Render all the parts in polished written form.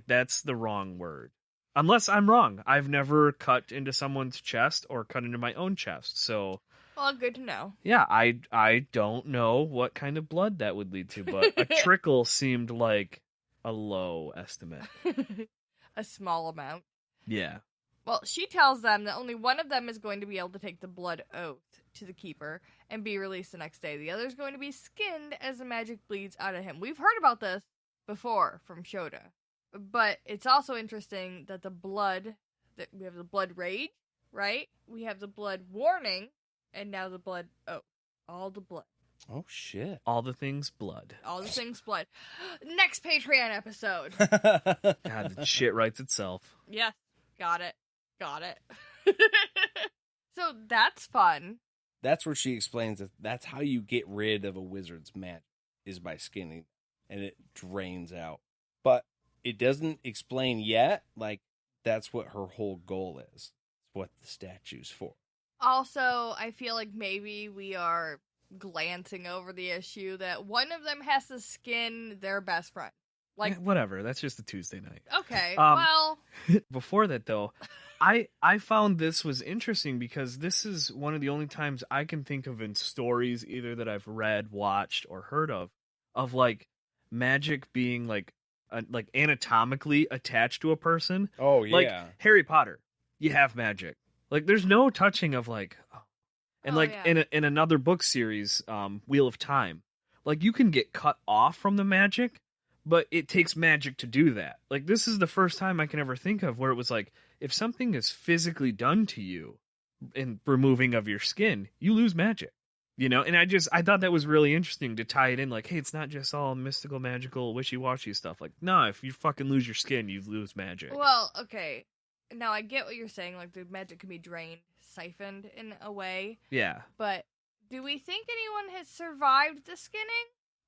like, that's the wrong word. Unless I'm wrong. I've never cut into someone's chest or cut into my own chest. So, well, good to know. Yeah, I don't know what kind of blood that would lead to, but a trickle seemed like a low estimate. A small amount. Yeah. Well, she tells them that only one of them is going to be able to take the blood oath to the keeper and be released the next day. The other is going to be skinned as the magic bleeds out of him. We've heard about this before from Shota. But it's also interesting that that we have the blood rage, right? We have the blood warning, and now the blood oath. All the blood. Oh, shit. All the things blood. All the things blood. Next Patreon episode. God, the shit writes itself. Yes. Got it. So that's fun. That's where she explains that that's how you get rid of a wizard's magic, is by skinning, and it drains out. But it doesn't explain yet, like, that's what her whole goal is. It's what the statue's for. Also, I feel like maybe we are glancing over the issue that one of them has to skin their best friend. Like, whatever, that's just a Tuesday night. Okay, well... Before that, though, I found this was interesting because this is one of the only times I can think of in stories either that I've read, watched, or heard of like, magic being, like anatomically attached to a person. Oh, yeah. Like, Harry Potter, you have magic. Like, there's no touching of, like... And, in another book series, Wheel of Time, like, you can get cut off from the magic, but it takes magic to do that. Like, this is the first time I can ever think of where it was like, if something is physically done to you in removing of your skin, you lose magic. You know? And I thought that was really interesting to tie it in, like, hey, it's not just all mystical, magical, wishy-washy stuff. Like, no, if you fucking lose your skin, you lose magic. Well, okay. Now, I get what you're saying, like, the magic can be drained, siphoned in a way. Yeah. But do we think anyone has survived the skinning?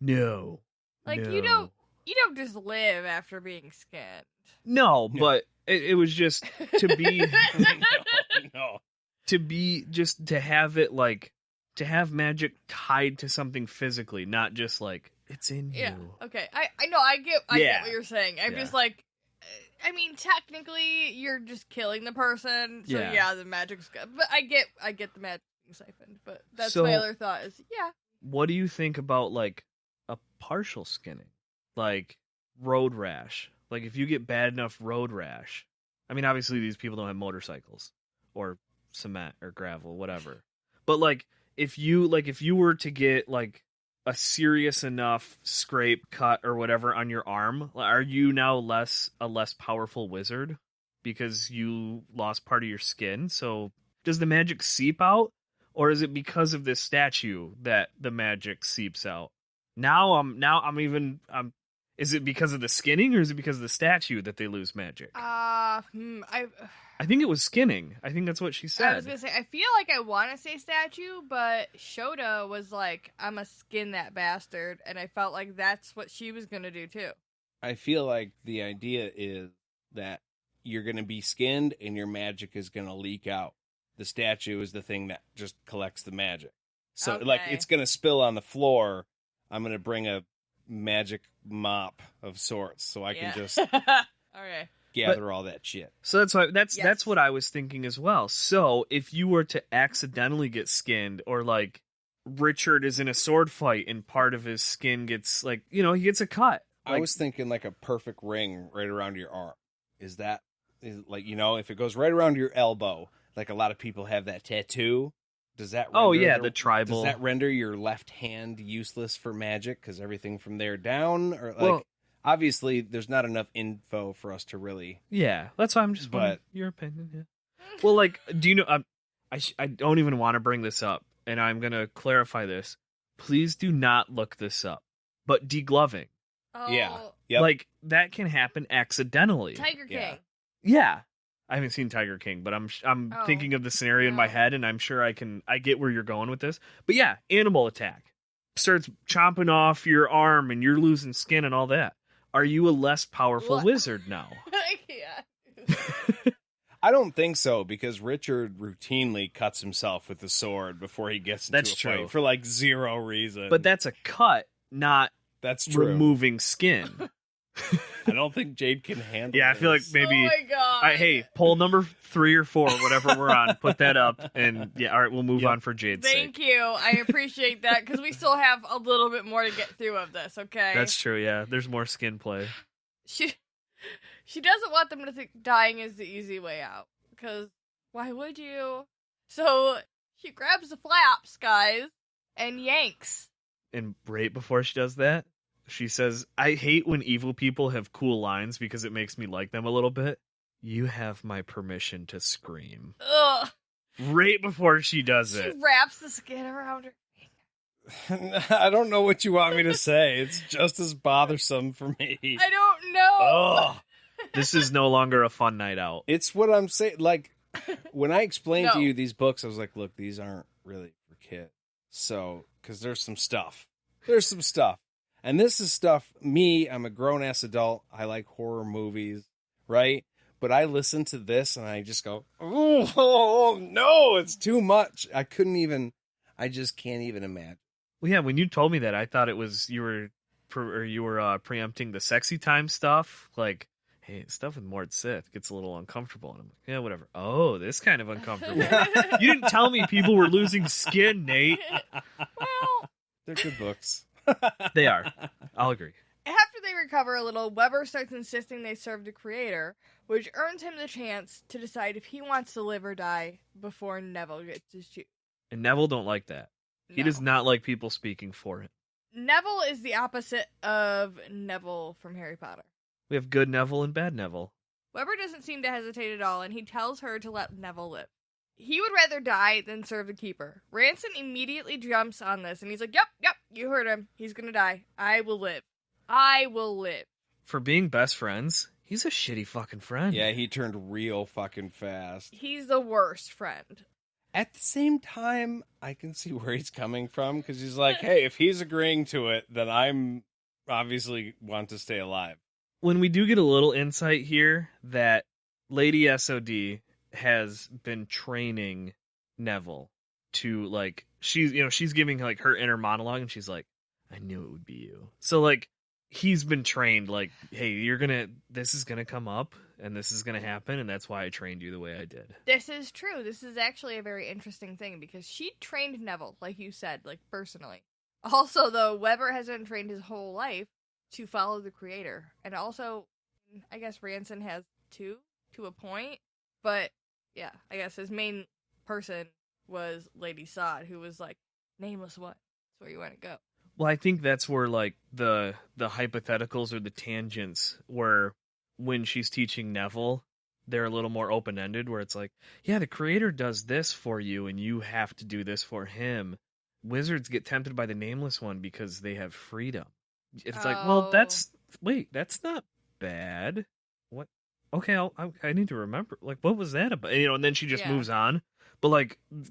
No. Like, no. you don't just live after being skinned. No, but it was just to be... No. To be, just to have it, like, to have magic tied to something physically, not just, like, it's in yeah. you. Okay, I know, I get what you're saying. I'm just like... I mean, technically, you're just killing the person, so yeah the magic's good. But I get the magic being siphoned, but that's my other thought is, yeah. What do you think about, like, a partial skinning? Like, road rash. Like, if you get bad enough road rash, I mean, obviously these people don't have motorcycles, or cement, or gravel, whatever. But, like, if you were to get, like, a serious enough scrape, cut, or whatever on your arm, are you now a less powerful wizard because you lost part of your skin? So does the magic seep out, or is it because of this statue that the magic seeps out? Is it because of the skinning, or is it because of the statue that they lose magic? I think it was skinning. I think that's what she said. I was gonna say, I feel like I want to say statue, but Shota was like, I'm gonna skin that bastard, and I felt like that's what she was gonna do too. I feel like the idea is that you're gonna be skinned and your magic is gonna leak out. The statue is the thing that just collects the magic. So, like, it's gonna spill on the floor. I'm gonna bring a magic mop of sorts so I can just okay. gather all that shit. So that's what I was thinking as well. So if you were to accidentally get skinned, or like Richard is in a sword fight and part of his skin gets, like, he gets a cut. I was thinking like a perfect ring right around your arm. Is like, if it goes right around your elbow, like a lot of people have that tattoo. Does that render the tribal. Does that render your left hand useless for magic because everything from there down, or like, obviously there's not enough info for us to really. Yeah, that's why I'm just wondering your opinion. Yeah. Well, like, do you know? I don't even want to bring this up, and I'm gonna clarify this. Please do not look this up. But degloving. Oh. Yeah. Yep. Like, that can happen accidentally. Tiger King. Yeah. I haven't seen Tiger King, but I'm thinking of the scenario in my head, and I'm sure I get where you're going with this. But yeah, animal attack. Starts chomping off your arm, and you're losing skin and all that. Are you a less powerful wizard now? Yeah. I don't think so, because Richard routinely cuts himself with the sword before he gets into a fight for like zero reason. But that's a cut, not that's true. Removing skin. I don't think Jade can handle. Yeah, I feel like this. maybe. Oh my god. Hey, poll number 3 or 4, whatever we're on, put that up, and yeah, all right, we'll move on for Jade's Thank sake. you. I appreciate that because we still have a little bit more to get through of this. Okay. That's true. Yeah, there's more skin play. She doesn't want them to think dying is the easy way out. Because why would you? So she grabs the flaps, guys, and yanks. And right before she does that, she says, "I hate when evil people have cool lines because it makes me like them a little bit. You have my permission to scream." Ugh. Right before she does She it. wraps the skin around her. I don't know what you want me to say. It's just as bothersome for me. I don't know. Oh, This is no longer a fun night out. it's what I'm saying. Like when I explained No. to you these books, I was like, "Look, these aren't really for kids." So, because there's some stuff. And this is stuff. I'm a grown ass adult. I like horror movies, right? But I listen to this and I just go, "Oh no, it's too much." I just can't even imagine. Well, yeah, when you told me that, I thought it was you were preempting the sexy time stuff. Like, hey, stuff with Mort Sith gets a little uncomfortable. And I'm like, yeah, whatever. Oh, this kind of uncomfortable. You didn't tell me people were losing skin, Nate. Well, They're good books. They are. I'll agree. after they recover a little, Weber starts insisting they serve the creator, which earns him the chance to decide if he wants to live or die before Neville gets to shoot. And Neville don't like that. He No. does not like people speaking for him. Neville is the opposite of Neville from Harry Potter. We have good Neville and bad Neville. Weber doesn't seem to hesitate at all, and he tells her to let Neville live. He would rather die than serve the Keeper. Ranson immediately jumps on this, and he's like, Yep, you heard him. He's gonna die. I will live. I will live. For being best friends, he's a shitty fucking friend. Yeah, he turned real fucking fast. He's the worst friend. At the same time, I can see where he's coming from because he's like, hey, if he's agreeing to it, then I'm obviously want to stay alive. When we do get a little insight here that Lady SOD has been training Neville to, like, she's giving like her inner monologue, and she's like, I knew it would be you. So like he's been trained, like, hey, this is gonna come up and this is gonna happen, and that's why I trained you the way I did. This is true. This is actually a very interesting thing because she trained Neville, like you said, like personally. Also, though, Weber has been trained his whole life to follow the creator. And also, I guess Ranson has too, to a point. But, yeah, I guess his main person was Lady Sod, who was like, nameless what? That's where you want to go. Well, I think that's where, like, the hypotheticals or the tangents where when she's teaching Neville, they're a little more open-ended, where it's like, yeah, the creator does this for you, and you have to do this for him. Wizards get tempted by the nameless one because they have freedom. It's like, well, that's not bad. What? Okay, I need to remember. Like, what was that about? And then she just moves on. But,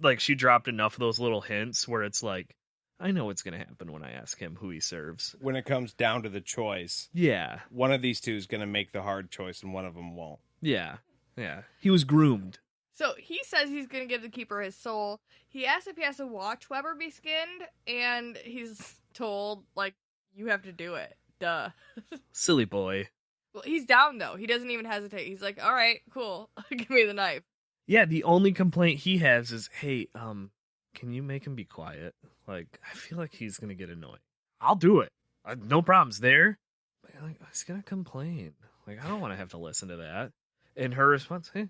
like she dropped enough of those little hints where it's like, I know what's going to happen when I ask him who he serves. When it comes down to the choice, Yeah. one of these two is going to make the hard choice and one of them won't. Yeah. Yeah. He was groomed. So he says he's going to give the Keeper his soul. He asks if he has to watch Weber be skinned, and he's told, like, you have to do it. Duh. Silly boy. Well, he's down, though. He doesn't even hesitate. He's like, all right, cool. Give me the knife. Yeah, the only complaint he has is, hey, can you make him be quiet? Like, I feel like he's going to get annoyed. I'll do it. No problems there. But, like, he's going to complain. Like, I don't want to have to listen to that. And her response, hey,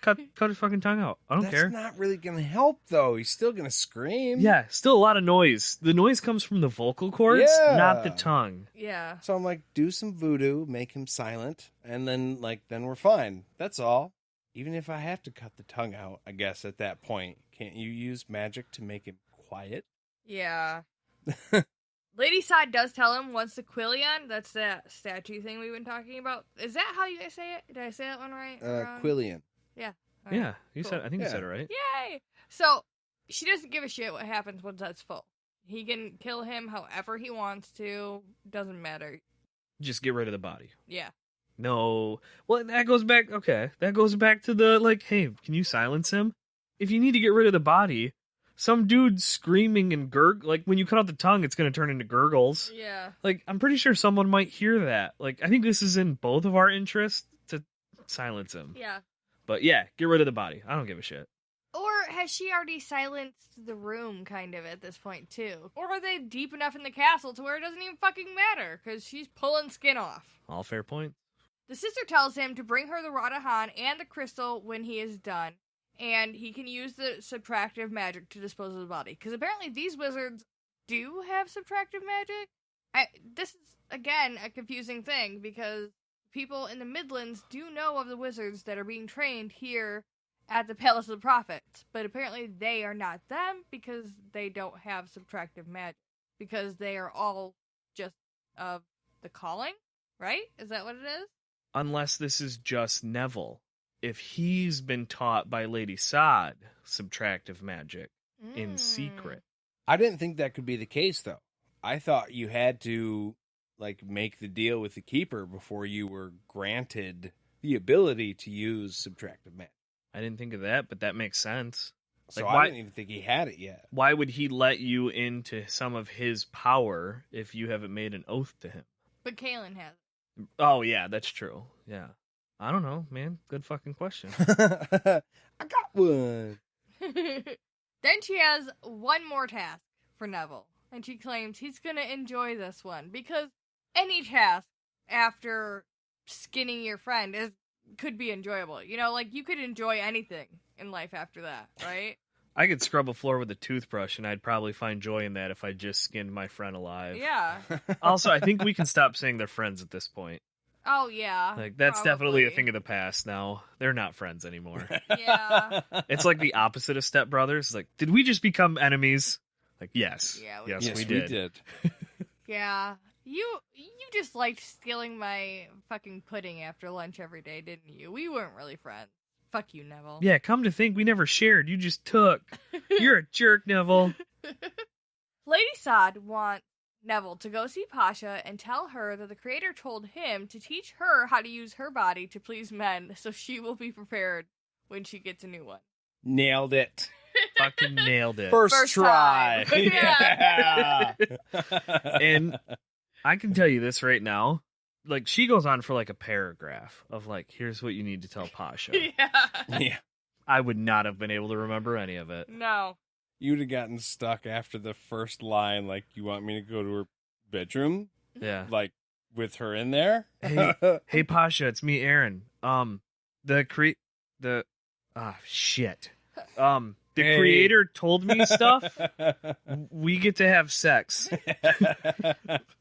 cut his fucking tongue out. I don't care. That's not really going to help, though. He's still going to scream. Yeah, still a lot of noise. The noise comes from the vocal cords, not the tongue. Yeah. So I'm like, do some voodoo, make him silent, and then we're fine. That's all. Even if I have to cut the tongue out, I guess at that point, can't you use magic to make him quiet? Yeah. Lady Sod does tell him once the Quillion, that's that statue thing we've been talking about. Is that how you guys say it? Did I say that one right? Quillion. Yeah. All right. Yeah, you Cool. said. I think you said it right. Yay! So, she doesn't give a shit what happens once that's full. He can kill him however he wants to. Doesn't matter. Just get rid of the body. Yeah. No. Well, that goes back. Okay, that goes back to the, like, hey, can you silence him? If you need to get rid of the body, some dude screaming and like when you cut out the tongue, it's going to turn into gurgles. Yeah. Like, I'm pretty sure someone might hear that. Like, I think this is in both of our interests to silence him. Yeah. But yeah, get rid of the body. I don't give a shit. Or has she already silenced the room, kind of, at this point, too? Or are they deep enough in the castle to where it doesn't even fucking matter, because she's pulling skin off? All fair point. The sister tells him to bring her the Radahan and the crystal when he is done, and he can use the subtractive magic to dispose of the body. Because apparently these wizards do have subtractive magic. This is, again, a confusing thing, because people in the Midlands do know of the wizards that are being trained here at the Palace of the Prophets, but apparently they are not them because they don't have subtractive magic, because they are all just of the calling, right? Is that what it is? Unless this is just Neville. If he's been taught by Lady Sod subtractive magic in secret. I didn't think that could be the case, though. I thought you had to, like, make the deal with the keeper before you were granted the ability to use subtractive magic. I didn't think of that, but that makes sense. So Like, I didn't even think he had it yet. Why would he let you into some of his power if you haven't made an oath to him? But Kaelin has it. Oh, yeah, that's true. Yeah. I don't know, man. Good fucking question. I got one. Then she has one more task for Neville, and she claims he's going to enjoy this one, because any task after skinning your friend could be enjoyable. You know, like, you could enjoy anything in life after that, right? I could scrub a floor with a toothbrush, and I'd probably find joy in that if I just skinned my friend alive. Yeah. Also, I think we can stop saying they're friends at this point. Oh, yeah. Like, that's probably. definitely a thing of the past now. They're not friends anymore. Yeah. It's like the opposite of Step Brothers. Like, did we just become enemies? Like, yes. Yeah, yes, we did. Yeah. You just liked stealing my fucking pudding after lunch every day, didn't you? We weren't really friends. Fuck you, Neville. Yeah, come to think, we never shared. You just took. You're a jerk, Neville. Lady Sod wants Neville to go see Pasha and tell her that the creator told him to teach her how to use her body to please men, so she will be prepared when she gets a new one. Nailed it. Fucking nailed it. First try. Yeah. And I can tell you this right now. Like, she goes on for like a paragraph of like, here's what you need to tell Pasha. Yeah. I would not have been able to remember any of it. No. You'd have gotten stuck after the first line, like, you want me to go to her bedroom? Yeah. Like, with her in there? Hey, Pasha, it's me, Aaron. The Hey. creator told me stuff. We get to have sex.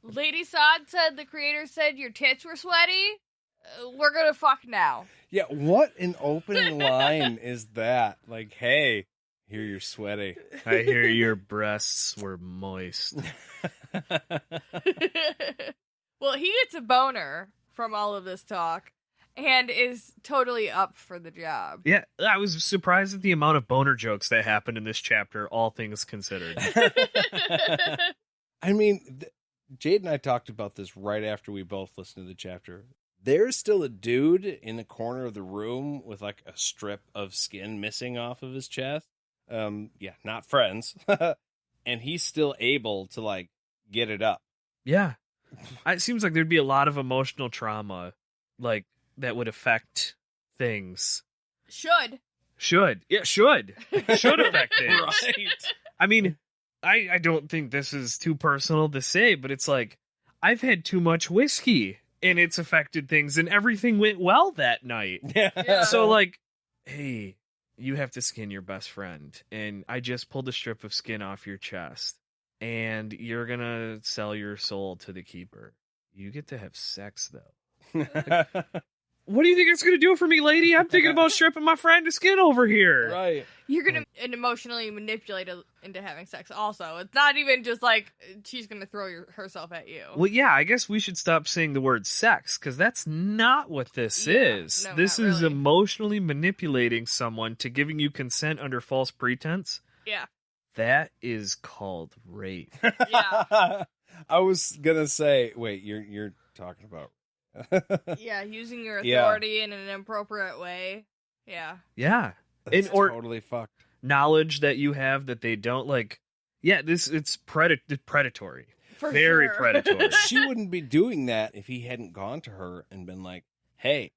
Lady Sod said the creator said your tits were sweaty. We're gonna fuck now. Yeah, what an opening line is that? Like, hey, hear you're sweaty. I hear your breasts were moist. Well, he gets a boner from all of this talk and is totally up for the job. Yeah, I was surprised at the amount of boner jokes that happened in this chapter, all things considered. I mean, Jade and I talked about this right after we both listened to the chapter. There's still a dude in the corner of the room with like a strip of skin missing off of his chest. Yeah, not friends. And he's still able to like get it up. Yeah. It seems like there'd be a lot of emotional trauma, like, that would affect things. Should. Yeah, should affect things. Right. I mean, I don't think this is too personal to say, but it's like, I've had too much whiskey, and it's affected things, and everything went well that night. Yeah. So, like, hey, you have to skin your best friend, and I just pulled a strip of skin off your chest, and you're gonna sell your soul to the keeper. You get to have sex, though. What do you think it's going to do for me, lady? I'm thinking about stripping my friend to skin over here. Right. You're going to emotionally manipulate her into having sex also. It's not even just like she's going to throw herself at you. Well, yeah, I guess we should stop saying the word sex, because that's not what this is. No, this not is really. emotionally manipulating someone to giving you consent under false pretense. Yeah. That is called rape. Yeah. I was gonna say, wait, you're talking about Yeah, using your Yeah. authority in an inappropriate way. Yeah. Yeah. That's or- totally fucked. knowledge that you have that they don't, like, yeah, it's predatory. For Very sure. predatory. She wouldn't be doing that if he hadn't gone to her and been like, hey,